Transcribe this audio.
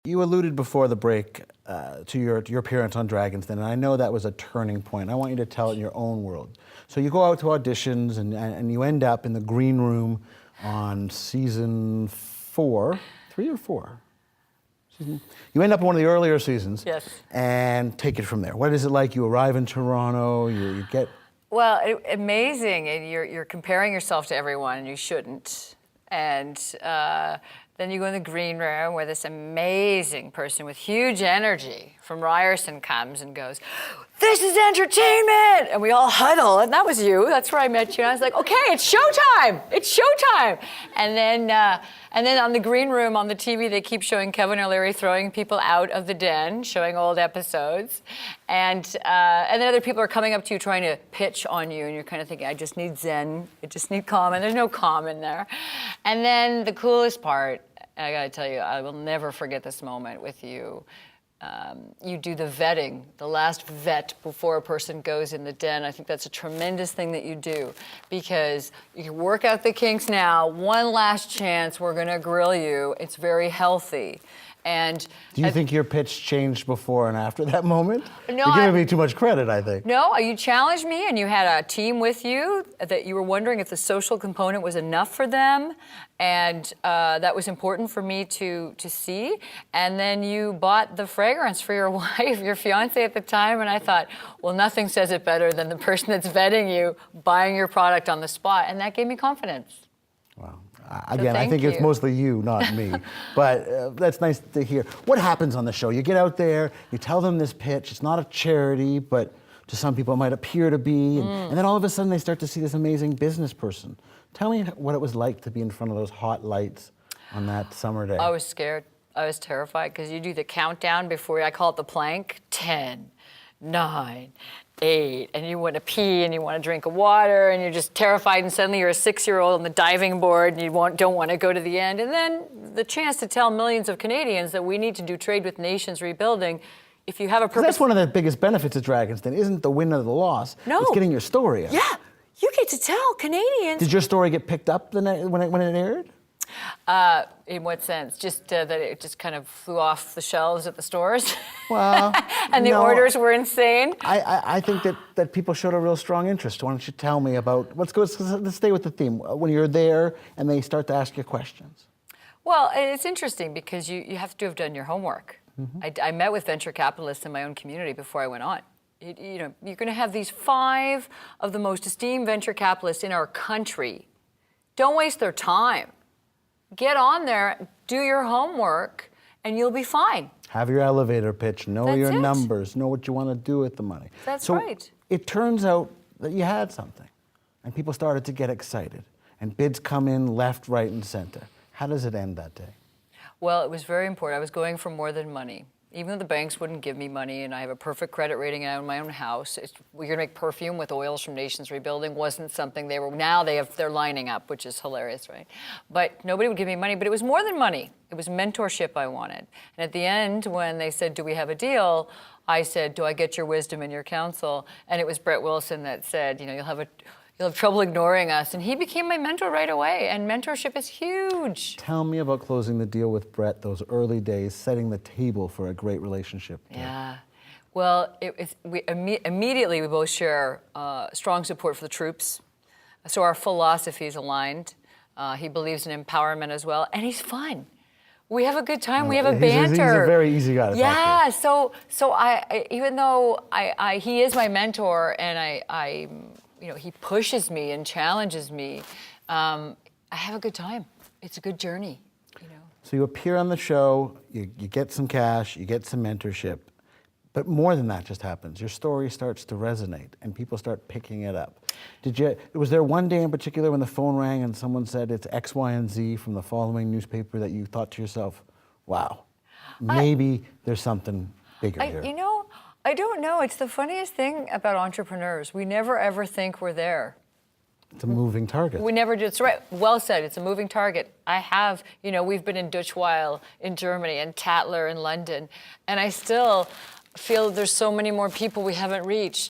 You alluded before the break to your appearance on Dragon's Den, and I know that was a turning point. I want you to tell it in your own world. So you go out to auditions, and you end up in the green room on season 4, 3 or 4? You end up in one of the earlier seasons. Yes. And take it from there. What is it like? You arrive in Toronto, you get... Well, amazing. And you're comparing yourself to everyone, and you shouldn't. And then you go in the green room where this amazing person with huge energy from Ryerson comes and goes, "This is entertainment!" And we all huddle, and that was you. That's where I met you. And I was like, okay, it's showtime! It's showtime! And then on the green room on the TV, they keep showing Kevin O'Leary throwing people out of the den, showing old episodes. And then other people are coming up to you trying to pitch on you, and you're kind of thinking, I just need zen, I just need calm, and there's no calm in there. And then the coolest part, and I gotta tell you, I will never forget this moment with you. You do the vetting, the last vet before a person goes in the den. I think that's a tremendous thing that you do, because you can work out the kinks now. One last chance, we're gonna grill you. It's very healthy. And do you think your pitch changed before and after that moment? No, You're giving me too much credit, I think. No, you challenged me, and you had a team with you that you were wondering if the social component was enough for them, and that was important for me to see. And then you bought the fragrance for your wife, your fiance at the time, and I thought, well, nothing says it better than the person that's vetting you buying your product on the spot, and that gave me confidence. Wow. Again, I think it's mostly you, not me. But that's nice to hear. What happens on the show? You get out there, you tell them this pitch. It's not a charity, but to some people it might appear to be. And then all of a sudden they start to see this amazing business person. Tell me what it was like to be in front of those hot lights on that summer day. I was scared. I was terrified, because you do the countdown before, I call it the plank, 10, 9, 8, and you want to pee and you want to drink of water and you're just terrified, and suddenly you're a 6-year-old on the diving board and you don't want to go to the end. And then the chance to tell millions of Canadians that we need to do trade with nations rebuilding. If you have a purpose... That's one of the biggest benefits of Dragon's Den, isn't the win or the loss. No. It's getting your story out. Yeah, you get to tell Canadians. Did your story get picked up when it aired? In what sense? Just that it just kind of flew off the shelves at the stores? Well, and the orders were insane? I think that people showed a real strong interest. Why don't you tell me about, let's stay with the theme. When you're there and they start to ask you questions. Well, it's interesting because you have to have done your homework. I met with venture capitalists in my own community before I went on. You know, you're going to have these 5 of the most esteemed venture capitalists in our country. Don't waste their time. Get on there, do your homework, and you'll be fine. Have your elevator pitch, know That's your it. numbers, know what you want to do with the money. That's so right. It turns out that you had something, and people started to get excited, and bids come in left, right, and center. How does it end that day? Well, it was very important. I was going for more than money. Even though the banks wouldn't give me money, and I have a perfect credit rating, and I own my own house, we're going to make perfume with oils from Nations Rebuilding wasn't something they were. Now they're lining up, which is hilarious, right? But nobody would give me money. But it was more than money. It was mentorship I wanted. And at the end, when they said, "Do we have a deal?" I said, "Do I get your wisdom and your counsel?" And it was Brett Wilson that said, "You know, you'll have trouble ignoring us." And he became my mentor right away, and mentorship is huge. Tell me about closing the deal with Brett, those early days, setting the table for a great relationship. Yeah. Well, immediately we both share strong support for the troops. So our philosophies aligned. He believes in empowerment as well, and he's fun. We have a good time. We have a banter. He's a very easy guy to talk to. So I even though he is my mentor, and you know, he pushes me and challenges me, I have a good time. It's a good journey, you know. So you appear on the show, you get some cash, you get some mentorship, but more than that just happens. Your story starts to resonate and people start picking it up. Was there one day in particular when the phone rang and someone said it's X, Y, and Z from the following newspaper that you thought to yourself, wow, maybe there's something bigger here? You know, I don't know. It's the funniest thing about entrepreneurs. We never ever think we're there. It's a moving target. We never do. It's right. Well said. It's a moving target. You know, we've been in Duchweil in Germany and Tatler in London, and I still feel there's so many more people we haven't reached.